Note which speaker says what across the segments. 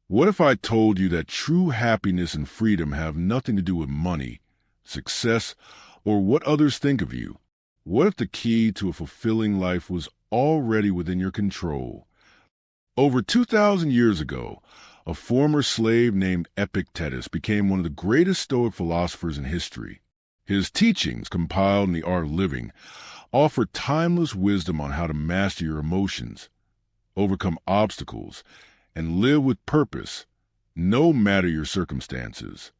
Speaker 1: What if I told you that true happiness and freedom have nothing to do with money, success, or what others think of you? What if the key to a fulfilling life was already within your control? Over 2,000 years ago, a former slave named Epictetus became one of the greatest Stoic philosophers in history. His teachings, compiled in The Art of Living, offer timeless wisdom on how to master your emotions, overcome obstacles, and live with purpose, no matter your circumstances.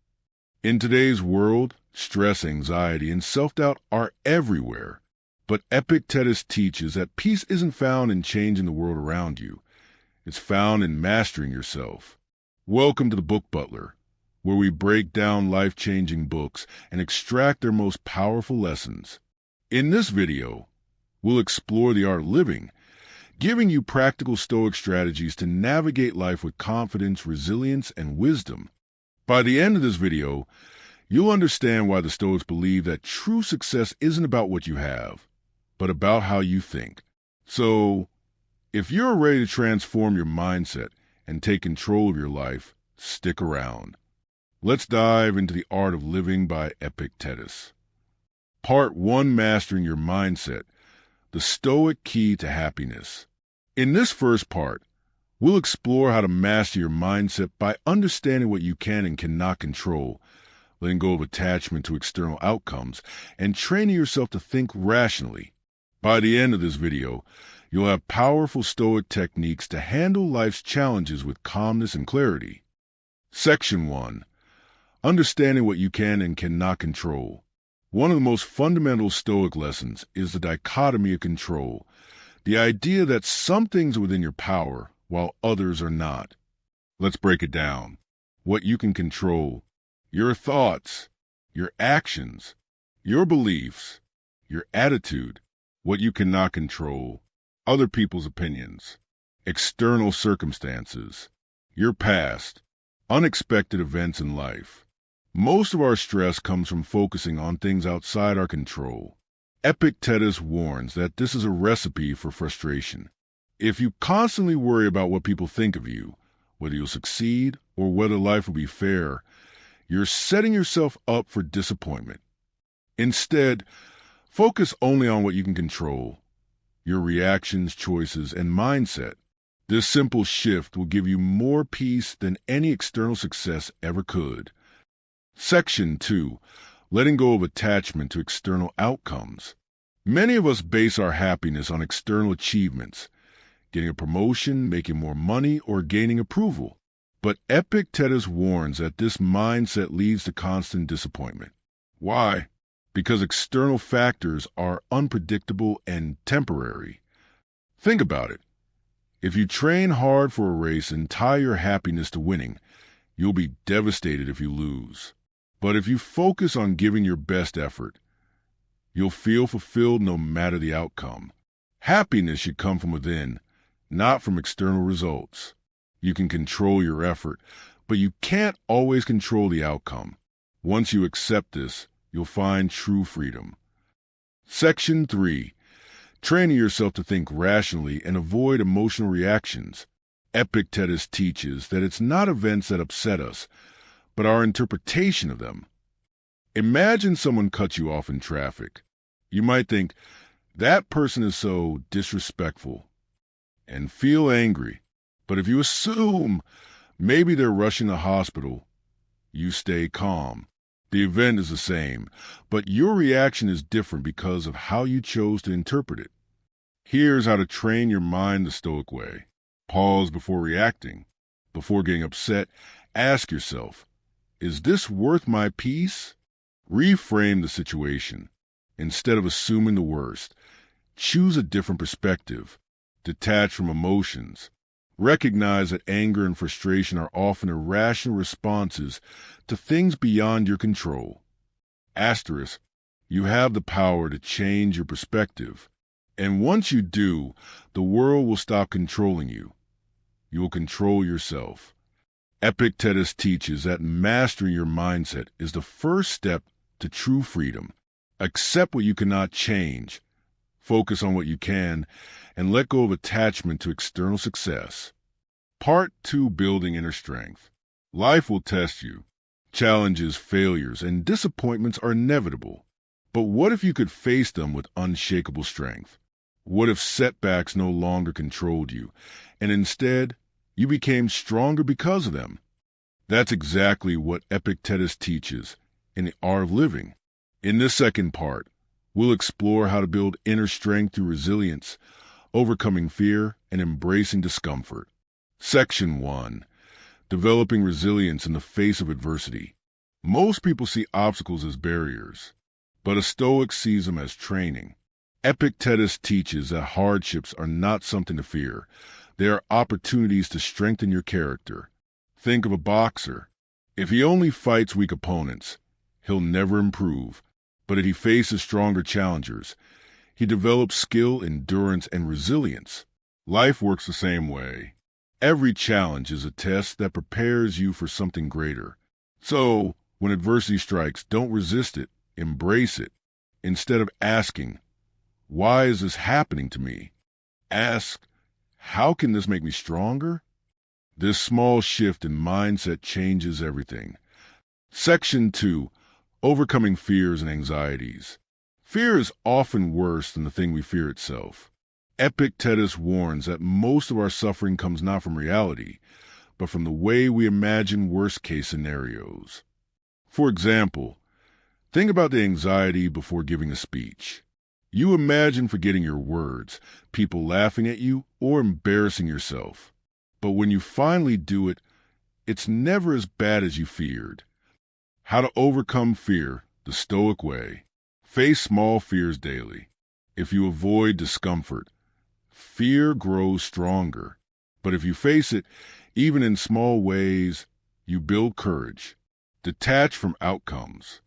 Speaker 1: In today's world, stress, anxiety, and self-doubt are everywhere. But Epictetus teaches that peace isn't found in changing the world around you. It's found in mastering yourself. Welcome to the Book Butler, where we break down life-changing books and extract their most powerful lessons. In this video, we'll explore the art of living, giving you practical Stoic strategies to navigate life with confidence, resilience, and wisdom. By the end of this video, you'll understand why the Stoics believe that true success isn't about what you have, but about how you think. So, if you're ready to transform your mindset and take control of your life, stick around. Let's dive into the Art of Living by Epictetus. Part 1: Mastering Your Mindset, the Stoic Key to Happiness. In this first part, we'll explore how to master your mindset by understanding what you can and cannot control, letting go of attachment to external outcomes, and training yourself to think rationally. By the end of this video, you'll have powerful Stoic techniques to handle life's challenges with calmness and clarity. Section 1: Understanding what you can and cannot control. One of the most fundamental Stoic lessons is the dichotomy of control, the idea that some things are within your power while others are not. Let's break it down. What you can control: your thoughts, your actions, your beliefs, your attitude. What you cannot control: other people's opinions, external circumstances, your past, unexpected events in life. Most of our stress comes from focusing on things outside our control. Epictetus warns that this is a recipe for frustration. If you constantly worry about what people think of you, whether you'll succeed or whether life will be fair, you're setting yourself up for disappointment. Instead, focus only on what you can control: your reactions, choices, and mindset. This simple shift will give you more peace than any external success ever could. Section 2: Letting go of attachment to external outcomes. Many of us base our happiness on external achievements, getting a promotion, making more money, or gaining approval. But Epictetus warns that this mindset leads to constant disappointment. Why? Because external factors are unpredictable and temporary. Think about it. If you train hard for a race and tie your happiness to winning, you'll be devastated if you lose. But if you focus on giving your best effort, you'll feel fulfilled no matter the outcome. Happiness should come from within, not from external results. You can control your effort, but you can't always control the outcome. Once you accept this, you'll find true freedom. Section 3: Training yourself to think rationally and avoid emotional reactions. Epictetus teaches that it's not events that upset us, but our interpretation of them. Imagine someone cuts you off in traffic. You might think, that person is so disrespectful, and feel angry. But if you assume maybe they're rushing to hospital, you stay calm. The event is the same, but your reaction is different because of how you chose to interpret it. Here's how to train your mind the Stoic way. Pause before reacting. Before getting upset, ask yourself, is this worth my peace? Reframe the situation. Instead of assuming the worst, choose a different perspective. Detach from emotions. Recognize that anger and frustration are often irrational responses to things beyond your control. Asterisk, you have the power to change your perspective. And once you do, the world will stop controlling you. You will control yourself. Epictetus teaches that mastering your mindset is the first step to true freedom. Accept what you cannot change, focus on what you can, and let go of attachment to external success. Part 2, Building Inner Strength. Life will test you. Challenges, failures, and disappointments are inevitable. But what if you could face them with unshakable strength? What if setbacks no longer controlled you, and instead, you became stronger because of them? That's exactly what Epictetus teaches in The Art of Living. In this second part, we'll explore how to build inner strength through resilience, overcoming fear, and embracing discomfort. Section 1. Developing resilience in the face of adversity. Most people see obstacles as barriers, but a Stoic sees them as training. Epictetus teaches that hardships are not something to fear. They are opportunities to strengthen your character. Think of a boxer. If he only fights weak opponents, he'll never improve. But if he faces stronger challengers, he develops skill, endurance, and resilience. Life works the same way. Every challenge is a test that prepares you for something greater. So, when adversity strikes, don't resist it, embrace it. Instead of asking, "Why is this happening to me?" ask, "How can this make me stronger?" This small shift in mindset changes everything. Section 2. Overcoming fears and anxieties. Fear is often worse than the thing we fear itself. Epictetus warns that most of our suffering comes not from reality, but from the way we imagine worst-case scenarios. For example, think about the anxiety before giving a speech. You imagine forgetting your words, people laughing at you, or embarrassing yourself. But when you finally do it, it's never as bad as you feared. How to overcome fear, the Stoic way. Face small fears daily. If you avoid discomfort, fear grows stronger. But if you face it, even in small ways, you build courage. Detach from outcomes.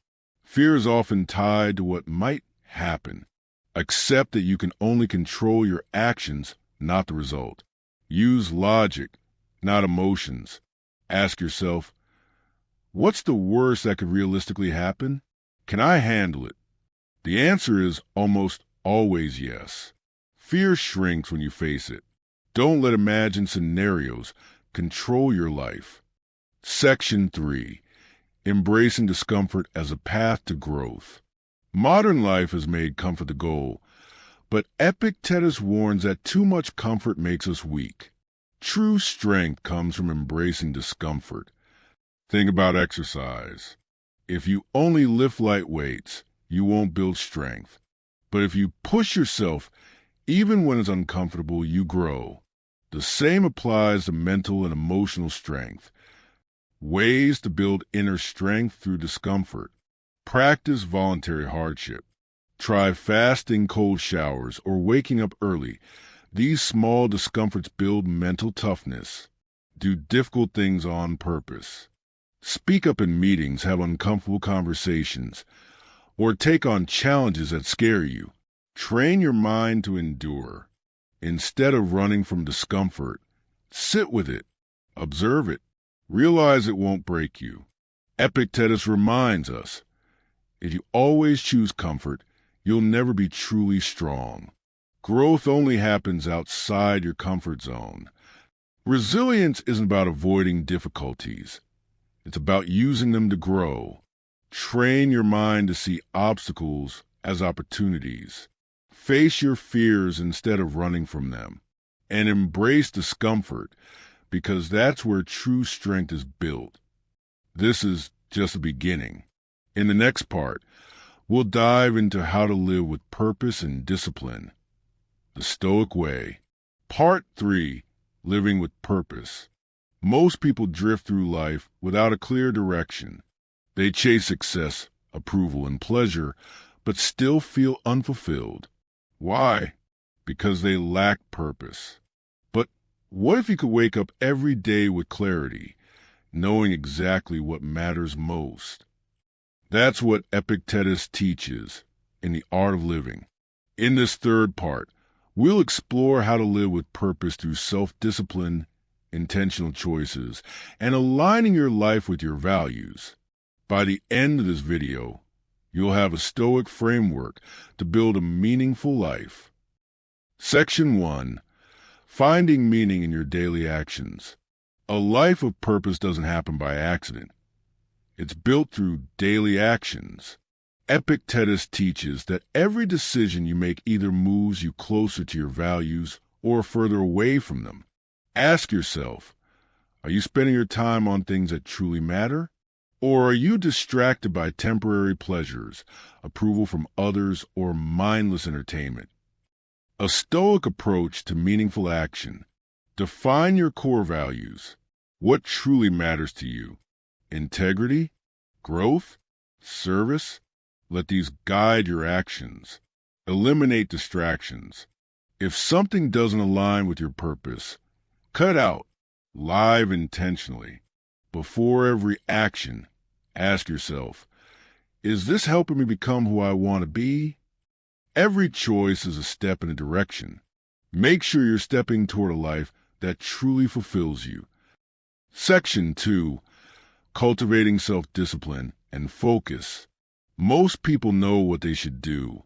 Speaker 1: Fear is often tied to what might happen. Accept that you can only control your actions, not the result. Use logic, not emotions. Ask yourself, what's the worst that could realistically happen? Can I handle it? The answer is almost always yes. Fear shrinks when you face it. Don't let imagined scenarios control your life. Section 3. Embracing discomfort as a path to growth. Modern life has made comfort the goal, but Epictetus warns that too much comfort makes us weak. True strength comes from embracing discomfort. Think about exercise. If you only lift light weights, you won't build strength. But if you push yourself, even when it's uncomfortable, you grow. The same applies to mental and emotional strength. Ways to build inner strength through discomfort. Practice voluntary hardship. Try fasting cold showers or waking up early. These small discomforts build mental toughness. Do difficult things on purpose. Speak up in meetings, have uncomfortable conversations, or take on challenges that scare you. Train your mind to endure. Instead of running from discomfort, sit with it, observe it, realize it won't break you. Epictetus reminds us, if you always choose comfort, you'll never be truly strong. Growth only happens outside your comfort zone. Resilience isn't about avoiding difficulties. It's about using them to grow. Train your mind to see obstacles as opportunities. Face your fears instead of running from them. And embrace discomfort, because that's where true strength is built. This is just the beginning. In the next part, we'll dive into how to live with purpose and discipline. The Stoic Way. Part 3, Living with Purpose. Most people drift through life without a clear direction. They chase success, approval, and pleasure, but still feel unfulfilled. Why? Because they lack purpose. But what if you could wake up every day with clarity, knowing exactly what matters most? That's what Epictetus teaches in The Art of Living. In this third part, we'll explore how to live with purpose through self-discipline, intentional choices, and aligning your life with your values. By the end of this video, you'll have a Stoic framework to build a meaningful life. Section 1. Finding meaning in your daily actions. A life of purpose doesn't happen by accident. It's built through daily actions. Epictetus teaches that every decision you make either moves you closer to your values or further away from them. Ask yourself, are you spending your time on things that truly matter? Or are you distracted by temporary pleasures, approval from others, or mindless entertainment? A Stoic approach to meaningful action. Define your core values. What truly matters to you? Integrity? Growth? Service? Let these guide your actions. Eliminate distractions. If something doesn't align with your purpose, cut out. Live intentionally. Before every action, ask yourself, is this helping me become who I want to be? Every choice is a step in a direction. Make sure you're stepping toward a life that truly fulfills you. Section 2. Cultivating self-discipline and focus. Most people know what they should do,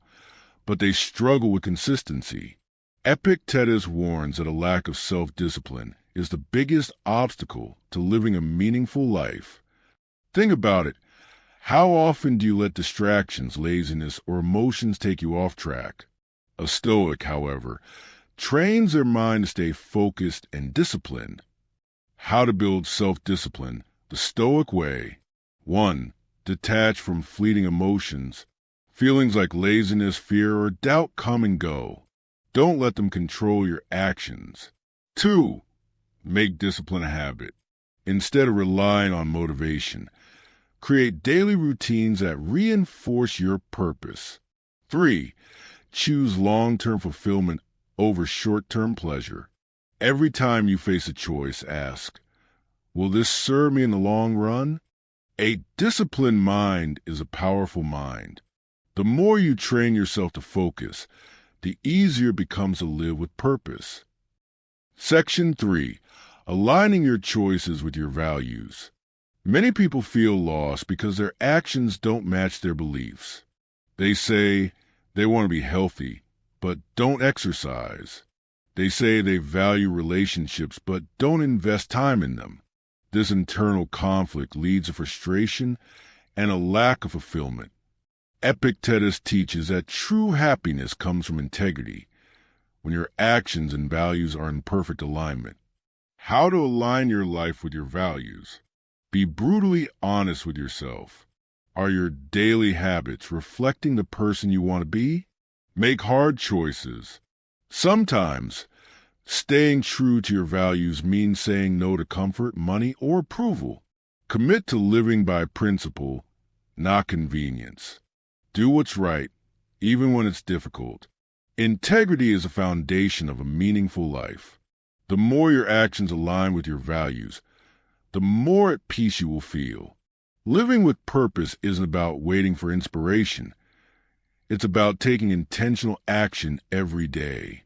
Speaker 1: but they struggle with consistency. Epictetus warns that a lack of self-discipline is the biggest obstacle to living a meaningful life. Think about it. How often do you let distractions, laziness, or emotions take you off track? A Stoic, however, trains their mind to stay focused and disciplined. How to build self-discipline the Stoic way. 1. Detach from fleeting emotions. Feelings like laziness, fear, or doubt come and go. Don't let them control your actions. 2. Make discipline a habit. Instead of relying on motivation, create daily routines that reinforce your purpose. 3. Choose long-term fulfillment over short-term pleasure. Every time you face a choice, ask, will this serve me in the long run? A disciplined mind is a powerful mind. The more you train yourself to focus, the easier it becomes to live with purpose. Section 3. Aligning your choices with your values. Many people feel lost because their actions don't match their beliefs. They say they want to be healthy, but don't exercise. They say they value relationships, but don't invest time in them. This internal conflict leads to frustration and a lack of fulfillment. Epictetus teaches that true happiness comes from integrity, when your actions and values are in perfect alignment. How to align your life with your values. Be brutally honest with yourself. Are your daily habits reflecting the person you want to be? Make hard choices. Sometimes, staying true to your values means saying no to comfort, money, or approval. Commit to living by principle, not convenience. Do what's right, even when it's difficult. Integrity is the foundation of a meaningful life. The more your actions align with your values, the more at peace you will feel. Living with purpose isn't about waiting for inspiration. It's about taking intentional action every day.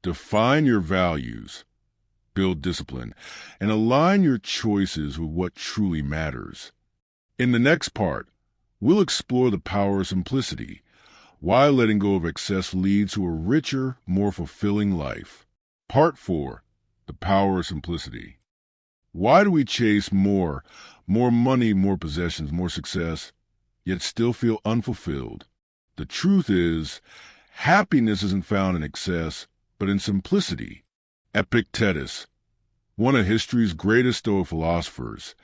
Speaker 1: Define your values, build discipline, and align your choices with what truly matters. In the next part, we'll explore the power of simplicity, why letting go of excess leads to a richer, more fulfilling life. Part 4, the power of simplicity. Why do we chase more money, more possessions, more success, yet still feel unfulfilled? The truth is, happiness isn't found in excess, but in simplicity. Epictetus, one of history's greatest Stoic philosophers,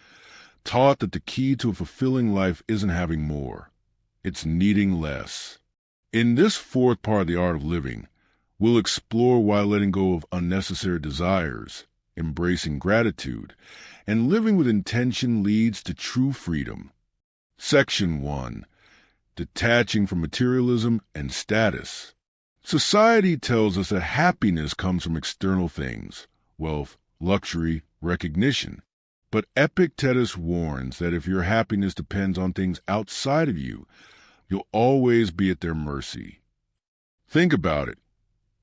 Speaker 1: taught that the key to a fulfilling life isn't having more, it's needing less. In this fourth part of the art of living, we'll explore why letting go of unnecessary desires, embracing gratitude, and living with intention leads to true freedom. Section 1. Detaching from materialism and status. Society tells us that happiness comes from external things, wealth, luxury, recognition. But Epictetus warns that if your happiness depends on things outside of you, you'll always be at their mercy. Think about it.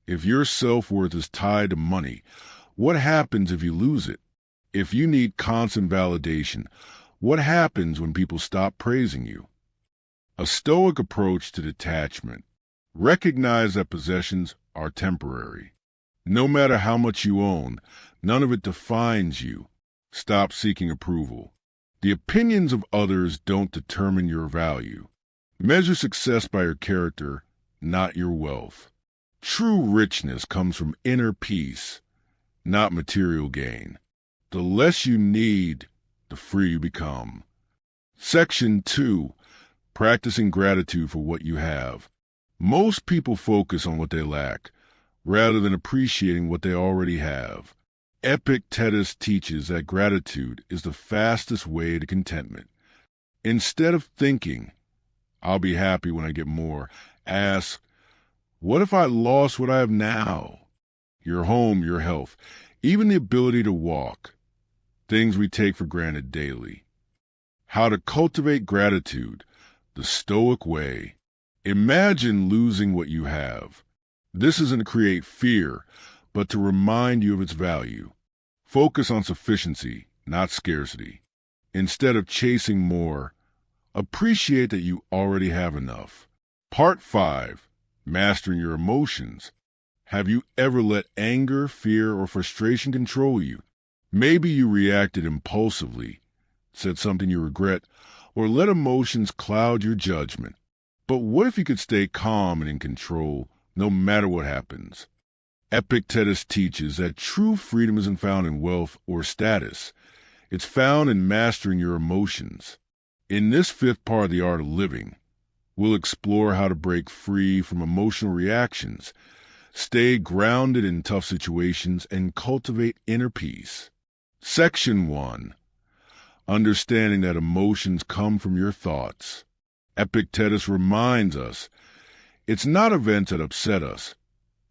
Speaker 1: If your self-worth is tied to money, what happens if you lose it? If you need constant validation, what happens when people stop praising you? A Stoic approach to detachment. Recognize that possessions are temporary. No matter how much you own, none of it defines you. Stop seeking approval. The opinions of others don't determine your value. Measure success by your character, not your wealth. True richness comes from inner peace, not material gain. The less you need, the freer you become. Section 2. Practicing gratitude for what you have. Most people focus on what they lack, rather than appreciating what they already have. Epictetus teaches that gratitude is the fastest way to contentment. Instead of thinking, "I'll be happy when I get more," ask, "What if I lost what I have now?" Your home, your health, even the ability to walk. Things we take for granted daily. How to cultivate gratitude, the Stoic way. Imagine losing what you have. This isn't to create fear, but to remind you of its value. Focus on sufficiency, not scarcity. Instead of chasing more, appreciate that you already have enough. Part 5. Mastering your emotions. Have you ever let anger, fear, or frustration control you? Maybe you reacted impulsively, said something you regret, or let emotions cloud your judgment. But what if you could stay calm and in control, no matter what happens? Epictetus teaches that true freedom isn't found in wealth or status. It's found in mastering your emotions. In this 5th part of the art of living, we'll explore how to break free from emotional reactions, stay grounded in tough situations, and cultivate inner peace. Section 1. Understanding that emotions come from your thoughts. Epictetus reminds us, it's not events that upset us,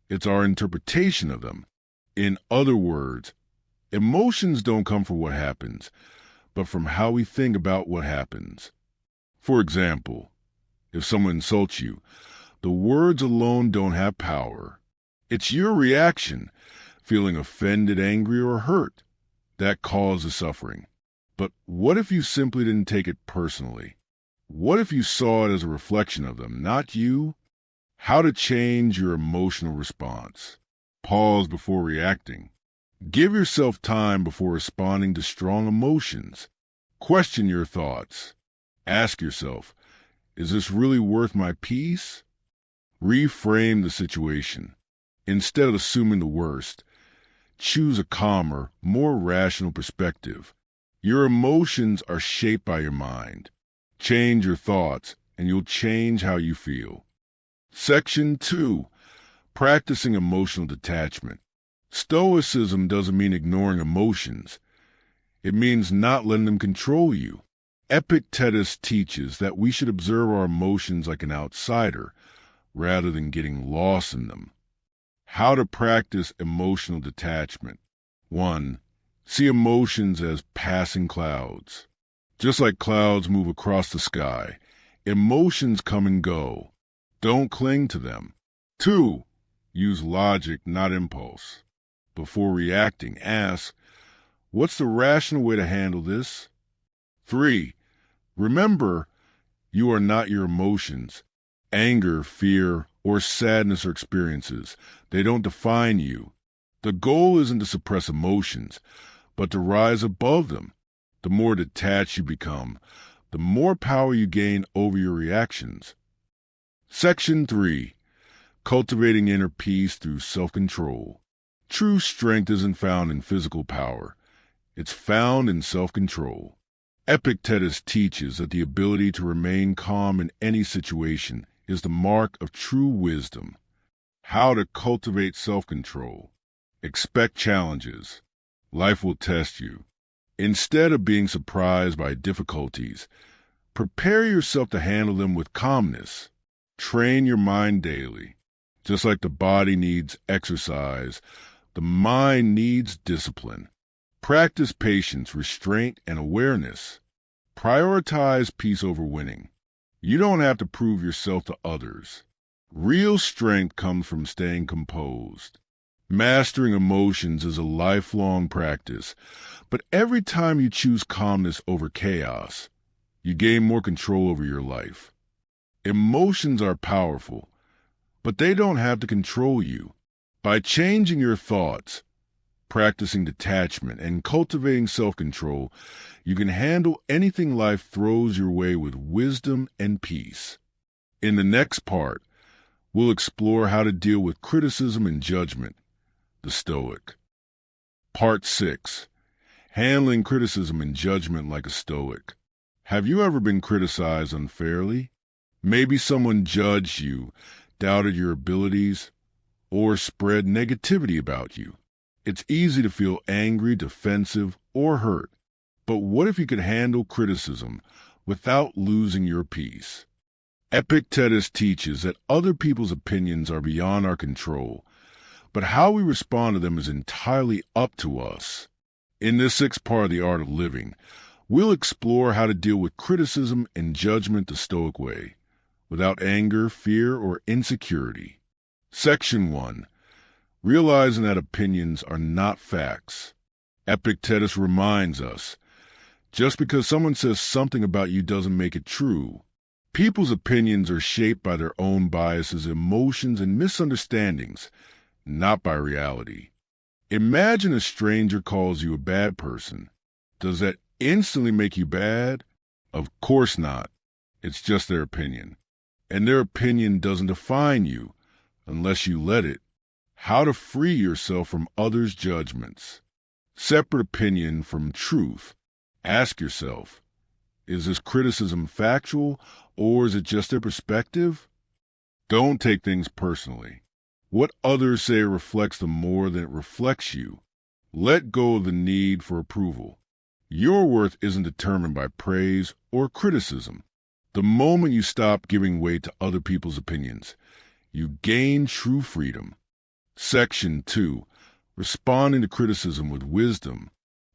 Speaker 1: it's our interpretation of them. In other words, emotions don't come from what happens, but from how we think about what happens. For example, if someone insults you, the words alone don't have power. It's your reaction, feeling offended, angry, or hurt, that causes suffering. But what if you simply didn't take it personally? What if you saw it as a reflection of them, not you? How to change your emotional response. Pause before reacting. Give yourself time before responding to strong emotions. Question your thoughts. Ask yourself, is this really worth my peace? Reframe the situation. Instead of assuming the worst, choose a calmer, more rational perspective. Your emotions are shaped by your mind. Change your thoughts, and you'll change how you feel. Section 2. Practicing emotional detachment. Stoicism doesn't mean ignoring emotions. It means not letting them control you. Epictetus teaches that we should observe our emotions like an outsider, rather than getting lost in them. How to practice emotional detachment. 1. See emotions as passing clouds. Just like clouds move across the sky, emotions come and go. Don't cling to them. 2. Use logic, not impulse. Before reacting, ask, what's the rational way to handle this? 3. Remember, you are not your emotions. Anger, fear, or sadness are experiences. They don't define you. The goal isn't to suppress emotions, but to rise above them. The more detached you become, the more power you gain over your reactions. Section 3. Cultivating inner peace through self-control. True strength isn't found in physical power. It's found in self-control. Epictetus teaches that the ability to remain calm in any situation is the mark of true wisdom. How to cultivate self-control. Expect challenges. Life will test you. Instead of being surprised by difficulties, prepare yourself to handle them with calmness. Train your mind daily. Just like the body needs exercise, the mind needs discipline. Practice patience, restraint, and awareness. Prioritize peace over winning. You don't have to prove yourself to others. Real strength comes from staying composed. Mastering emotions is a lifelong practice, but every time you choose calmness over chaos, you gain more control over your life. Emotions are powerful, but they don't have to control you. By changing your thoughts, Practicing detachment and cultivating self-control, you can handle anything life throws your way with wisdom and peace. In the next part, we'll explore how to deal with criticism and judgment, the Stoic. Part 6. Handling criticism and judgment like a Stoic. Have you ever been criticized unfairly? Maybe someone judged you, doubted your abilities, or spread negativity about you. It's easy to feel angry, defensive, or hurt. But what if you could handle criticism without losing your peace? Epictetus teaches that other people's opinions are beyond our control, but how we respond to them is entirely up to us. In this 6th part of The Art of Living, we'll explore how to deal with criticism and judgment the Stoic way, without anger, fear, or insecurity. Section 1. Realizing that opinions are not facts. Epictetus reminds us, just because someone says something about you doesn't make it true. People's opinions are shaped by their own biases, emotions, and misunderstandings, not by reality. Imagine a stranger calls you a bad person. Does that instantly make you bad? Of course not. It's just their opinion. And their opinion doesn't define you unless you let it. How to free yourself from others' judgments. Separate opinion from truth. Ask yourself, is this criticism factual or is it just their perspective? Don't take things personally. What others say reflects them more than it reflects you. Let go of the need for approval. Your worth isn't determined by praise or criticism. The moment you stop giving weight to other people's opinions, you gain true freedom. Section 2. Responding to criticism with wisdom.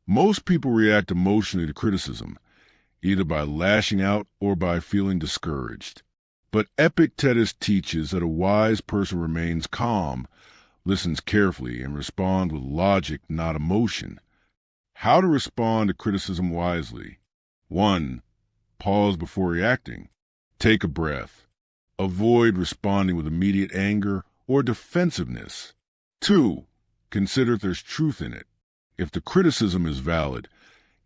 Speaker 1: Most people react emotionally to criticism, either by lashing out or by feeling discouraged. But Epictetus teaches that a wise person remains calm, listens carefully, and responds with logic, not emotion. How to respond to criticism wisely. 1. Pause before reacting. Take a breath. Avoid responding with immediate anger or defensiveness. 2. Consider if there's truth in it. If the criticism is valid,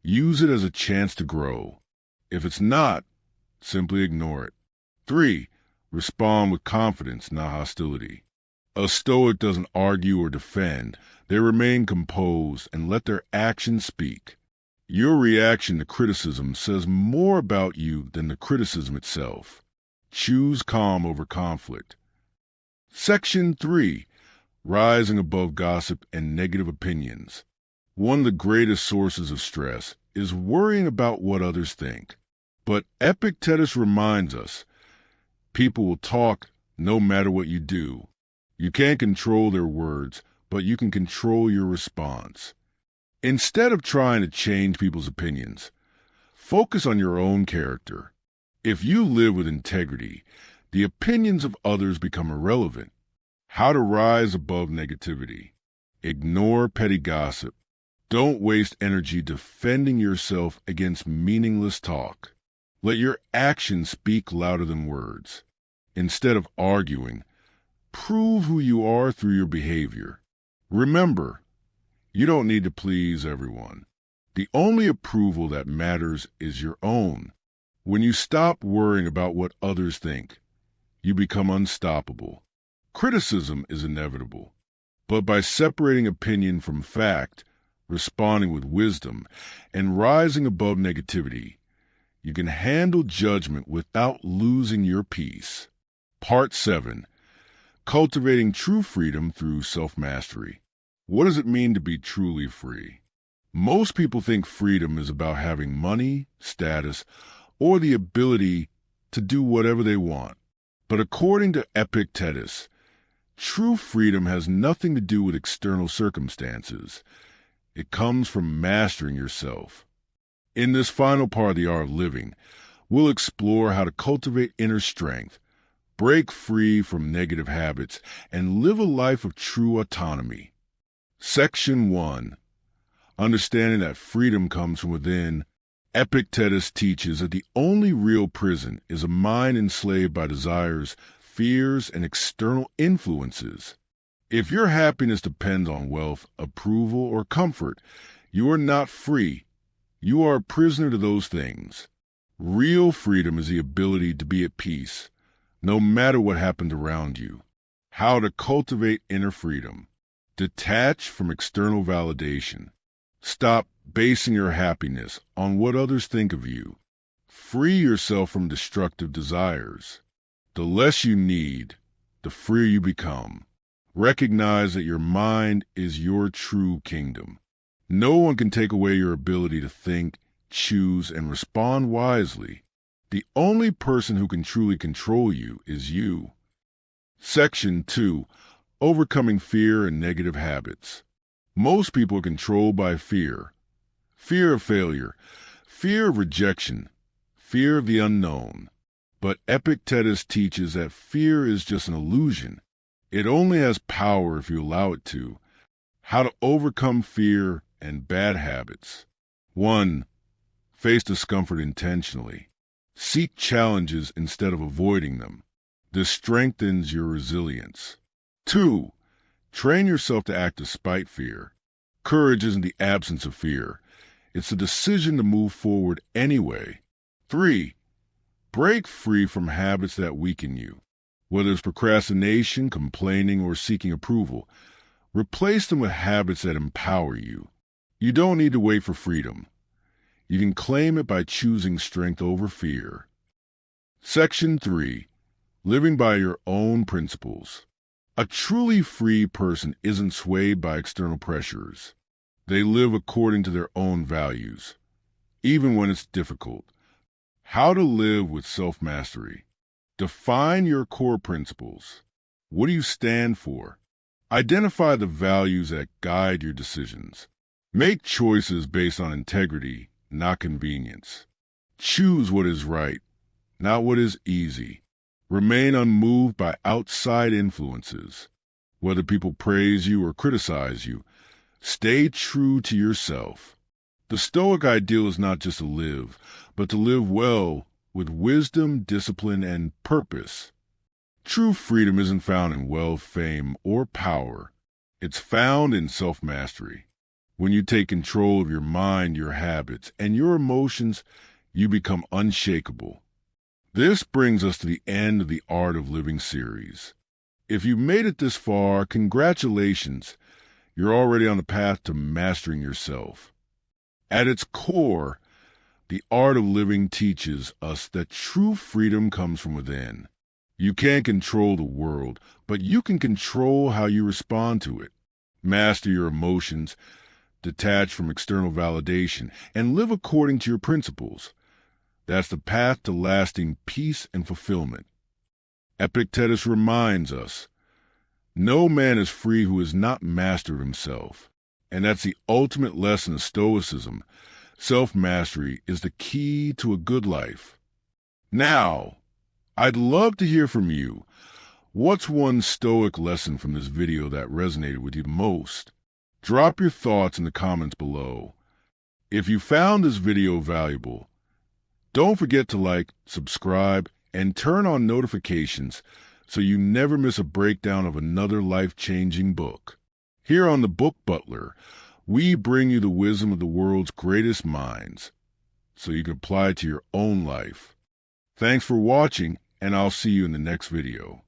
Speaker 1: use it as a chance to grow. If it's not, simply ignore it. 3. Respond with confidence, not hostility. A Stoic doesn't argue or defend. They remain composed and let their actions speak. Your reaction to criticism says more about you than the criticism itself. Choose calm over conflict. Section 3. Rising above gossip and negative opinions. One of the greatest sources of stress is worrying about what others think. But Epictetus reminds us, people will talk no matter what you do. You can't control their words, but you can control your response. Instead of trying to change people's opinions, focus on your own character. If you live with integrity, the opinions of others become irrelevant. How to rise above negativity. Ignore petty gossip. Don't waste energy defending yourself against meaningless talk. Let your actions speak louder than words. Instead of arguing, prove who you are through your behavior. Remember, you don't need to please everyone. The only approval that matters is your own. When you stop worrying about what others think, you become unstoppable. Criticism is inevitable, but by separating opinion from fact, responding with wisdom, and rising above negativity, you can handle judgment without losing your peace. Part 7. Cultivating true freedom through self-mastery. What does it mean to be truly free? Most people think freedom is about having money, status, or the ability to do whatever they want. But according to Epictetus, true freedom has nothing to do with external circumstances. It comes from mastering yourself. In this final part of The Art of Living, we'll explore how to cultivate inner strength, break free from negative habits, and live a life of true autonomy. Section 1. Understanding that freedom comes from within, Epictetus teaches that the only real prison is a mind enslaved by desires, fears, and external influences. If your happiness depends on wealth, approval, or comfort, you are not free. You are a prisoner to those things. Real freedom is the ability to be at peace, no matter what happens around you. How to cultivate inner freedom. Detach from external validation. Stop basing your happiness on what others think of you. Free yourself from destructive desires. The less you need, the freer you become. Recognize that your mind is your true kingdom. No one can take away your ability to think, choose, and respond wisely. The only person who can truly control you is you. Section 2. Overcoming fear and negative habits. Most people are controlled by fear. Fear of failure, fear of rejection, fear of the unknown. But Epictetus teaches that fear is just an illusion. It only has power if you allow it to. How to overcome fear and bad habits. 1. Face discomfort intentionally. Seek challenges instead of avoiding them. This strengthens your resilience. 2. Train yourself to act despite fear. Courage isn't the absence of fear. It's the decision to move forward anyway. 3. Break free from habits that weaken you. Whether it's procrastination, complaining, or seeking approval, replace them with habits that empower you. You don't need to wait for freedom. You can claim it by choosing strength over fear. Section 3. Living by your own principles. A truly free person isn't swayed by external pressures. They live according to their own values, even when it's difficult. How to live with self-mastery. Define your core principles. What do you stand for? Identify the values that guide your decisions. Make choices based on integrity, not convenience. Choose what is right, not what is easy. Remain unmoved by outside influences. Whether people praise you or criticize you, stay true to yourself. The Stoic ideal is not just to live, but to live well with wisdom, discipline, and purpose. True freedom isn't found in wealth, fame, or power. It's found in self-mastery. When you take control of your mind, your habits, and your emotions, you become unshakable. This brings us to the end of the Art of Living series. If you made it this far, congratulations. You're already on the path to mastering yourself. At its core, the Art of Living teaches us that true freedom comes from within. You can't control the world, but you can control how you respond to it. Master your emotions, detach from external validation, and live according to your principles. That's the path to lasting peace and fulfillment. Epictetus reminds us, no man is free who is not master of himself. And that's the ultimate lesson of Stoicism. Self-mastery is the key to a good life. Now, I'd love to hear from you. What's one Stoic lesson from this video that resonated with you the most? Drop your thoughts in the comments below. If you found this video valuable, don't forget to like, subscribe, and turn on notifications so you never miss a breakdown of another life-changing book. Here on The Book Butler, we bring you the wisdom of the world's greatest minds so you can apply it to your own life. Thanks for watching, and I'll see you in the next video.